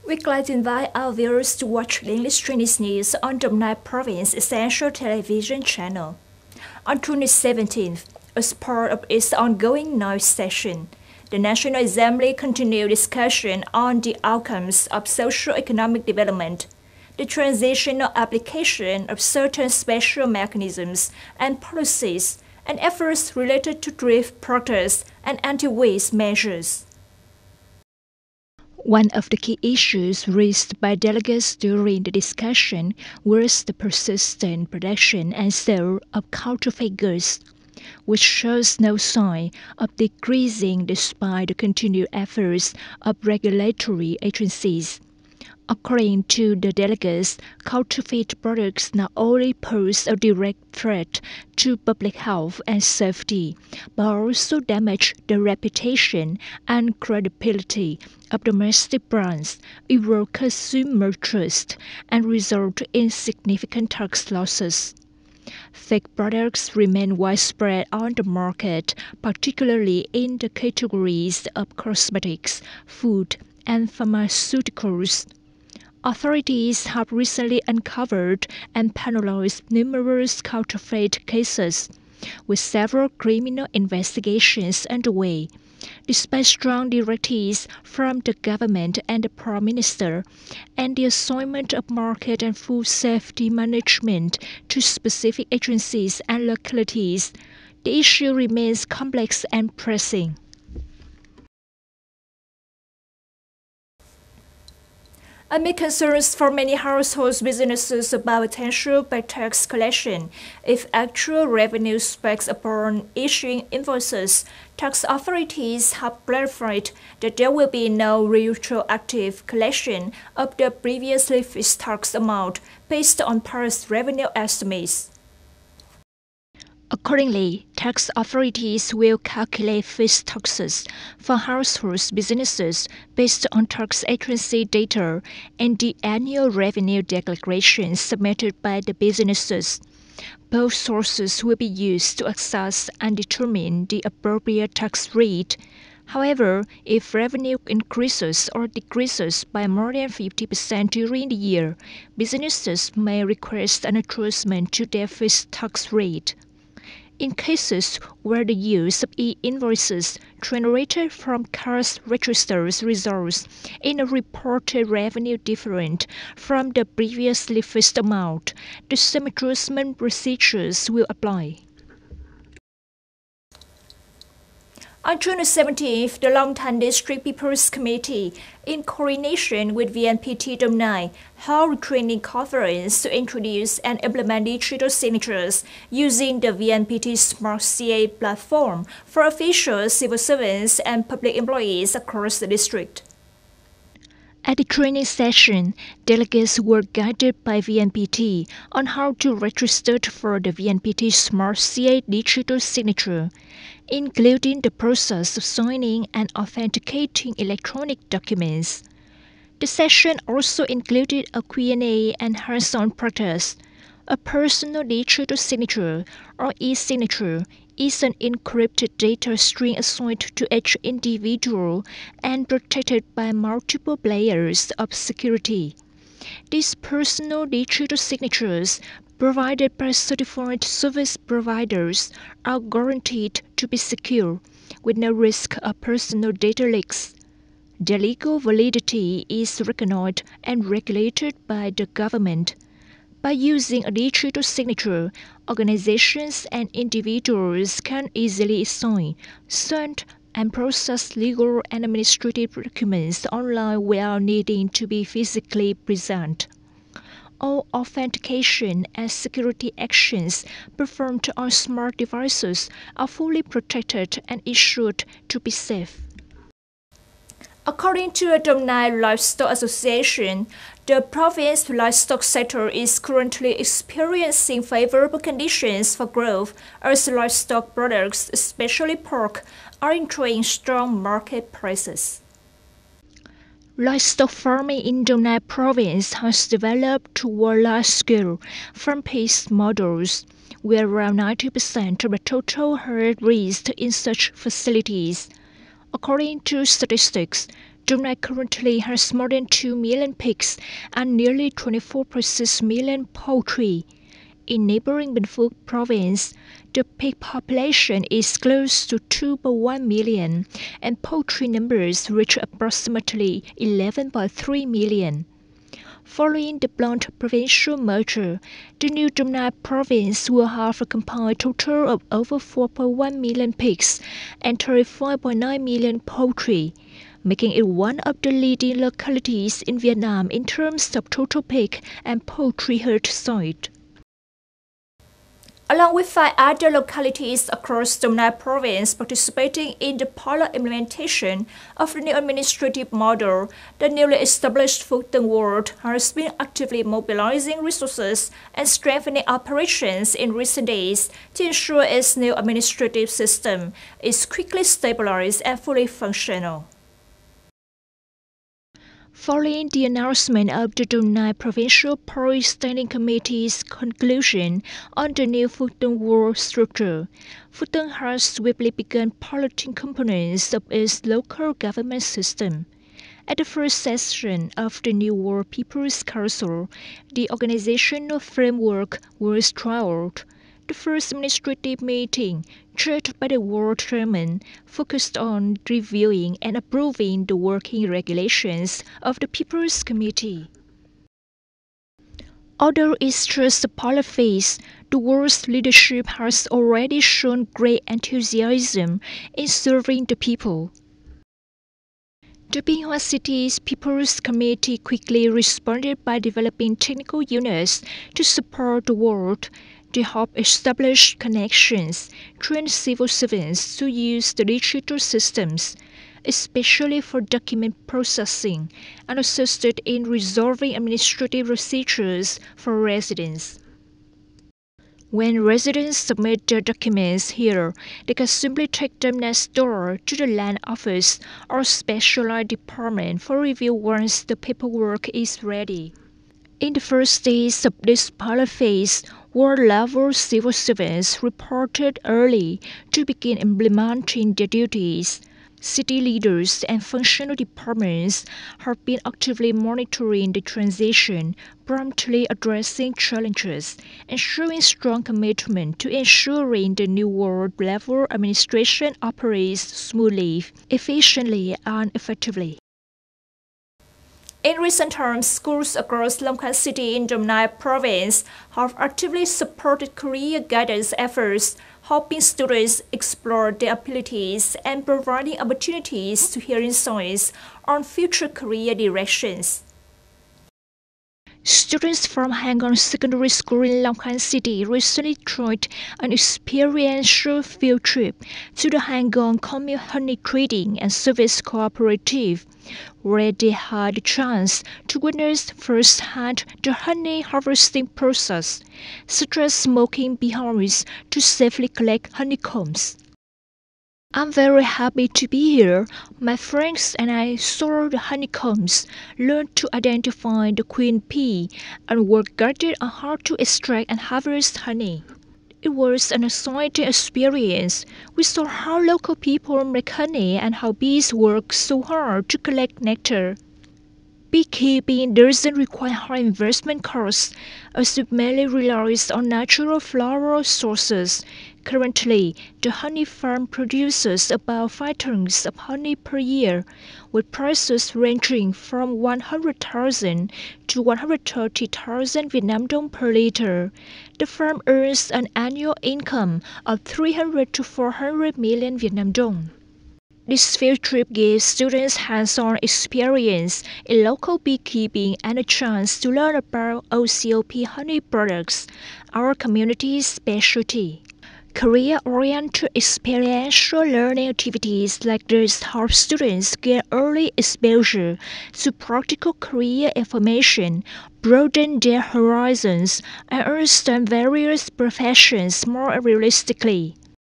We'd like to invite our viewers to watch the English Chinese news on Đồng Nai Province Essential Television channel. On 2017th, as part of its ongoing night session, the National Assembly continued discussion on the outcomes of socio-economic development, the transitional application of certain special mechanisms and policies, and efforts related to drift protests and anti-waste measures. One of the key issues raised by delegates during the discussion was the persistent production and sale of counterfeit goods, which shows no sign of decreasing despite the continued efforts of regulatory agencies. According to the delegates, counterfeit products not only pose a direct threat to public health and safety, but also damage the reputation and credibility of domestic brands, erode consumer trust, and result in significant tax losses. Fake products remain widespread on the market, particularly in the categories of cosmetics, food, and pharmaceuticals. Authorities have recently uncovered and penalized numerous counterfeit cases, with several criminal investigations underway. Despite strong directives from the government and the Prime Minister, and the assignment of market and food safety management to specific agencies and localities, the issue remains complex and pressing. Amid concerns for many households businesses about potential bad tax collection if actual revenue spikes upon issuing invoices, tax authorities have clarified that there will be no retroactive collection of the previously fixed tax amount based on past revenue estimates. Accordingly, tax authorities will calculate fixed taxes for households businesses based on tax agency data and the annual revenue declarations submitted by the businesses. Both sources will be used to assess and determine the appropriate tax rate. However, if revenue increases or decreases by more than 50% during the year, businesses may request an adjustment to their fixed tax rate. In cases where the use of e-invoices generated from cash registers results in a reported revenue different from the previously fixed amount, the same adjustment procedures will apply. On June 17th, the Long Thanh District People's Committee, in coordination with VNPT Đồng Nai, held a training conference to introduce and implement digital signatures using the VNPT Smart CA platform for officials, civil servants, and public employees across the district. At the training session, delegates were guided by VNPT on how to register for the VNPT Smart CA digital signature, including the process of signing and authenticating electronic documents. The session also included a Q&A and hands-on practice. A personal digital signature, or e-signature, is an encrypted data string assigned to each individual and protected by multiple layers of security. These personal digital signatures, provided by certified service providers, are guaranteed to be secure, with no risk of personal data leaks. Their legal validity is recognized and regulated by the government. By using a digital signature, organizations and individuals can easily sign, send, and process legal and administrative documents online without needing to be physically present. All authentication and security actions performed on smart devices are fully protected and ensured to be safe. According to the Đồng Nai Livestock Association, the province's livestock sector is currently experiencing favorable conditions for growth as livestock products, especially pork, are enjoying strong market prices. Livestock farming in Đồng Nai province has developed toward large-scale, farm-based models, where around 90% of the total herd raised in such facilities. According to statistics, Donai currently has more than 2 million pigs and nearly 24.6 million poultry. In neighboring Bình Phước province, the pig population is close to 2.1 million and poultry numbers reach approximately 11.3 million. Following the blunt provincial merger, the new Donai province will have a combined total of over 4.1 million pigs and 35.9 million poultry, making it one of the leading localities in Vietnam in terms of total pig and poultry herd size. Along with 5 other localities across Donai province participating in the pilot implementation of the new administrative model, the newly established Phước Tân Ward has been actively mobilizing resources and strengthening operations in recent days to ensure its new administrative system is quickly stabilized and fully functional. Following the announcement of the Donai Provincial Police Standing Committee's conclusion on the new Phước Tân Ward structure, Phước Tân has swiftly begun piloting components of its local government system. At the first session of the new Ward People's Council, the organizational framework was trialed. The first administrative meeting, chaired by the Ward Chairman, focused on reviewing and approving the working regulations of the People's Committee. Although it's just a pilot phase, the Ward's leadership has already shown great enthusiasm in serving the people. The Binh Hoa City's People's Committee quickly responded by developing technical units to support the Ward. They help establish connections, train civil servants to use the digital systems, especially for document processing, and assisted in resolving administrative procedures for residents. When residents submit their documents here, they can simply take them next door to the land office or specialized department for review once the paperwork is ready. In the first days of this pilot phase, ward-level civil servants reported early to begin implementing their duties. City leaders and functional departments have been actively monitoring the transition, promptly addressing challenges, and showing strong commitment to ensuring the new ward-level administration operates smoothly, efficiently, and effectively. In recent times, schools across Long An City in Donai province have actively supported career guidance efforts, helping students explore their abilities and providing opportunities to hear insights on future career directions. Students from Hangon Secondary School in Long An City recently joined an experiential field trip to the Hangon Commune Honey Trading and Service Cooperative, where they had the chance to witness firsthand the honey harvesting process, such as smoking beehives to safely collect honeycombs. I'm very happy to be here. My friends and I saw the honeycombs, learned to identify the queen bee, and worked guided on how to extract and harvest honey. It was an exciting experience. We saw how local people make honey and how bees work so hard to collect nectar. Beekeeping doesn't require high investment costs, as it mainly relies on natural floral sources. Currently, the honey farm produces about 5 tons of honey per year, with prices ranging from 100,000 to 130,000 Vietnam dong per liter. The farm earns an annual income of 300 to 400 million Vietnam dong. This field trip gives students hands-on experience in local beekeeping and a chance to learn about OCOP honey products, our community's specialty. Career-oriented experiential learning activities like this help students get early exposure to practical career information, broaden their horizons, and understand various professions more realistically.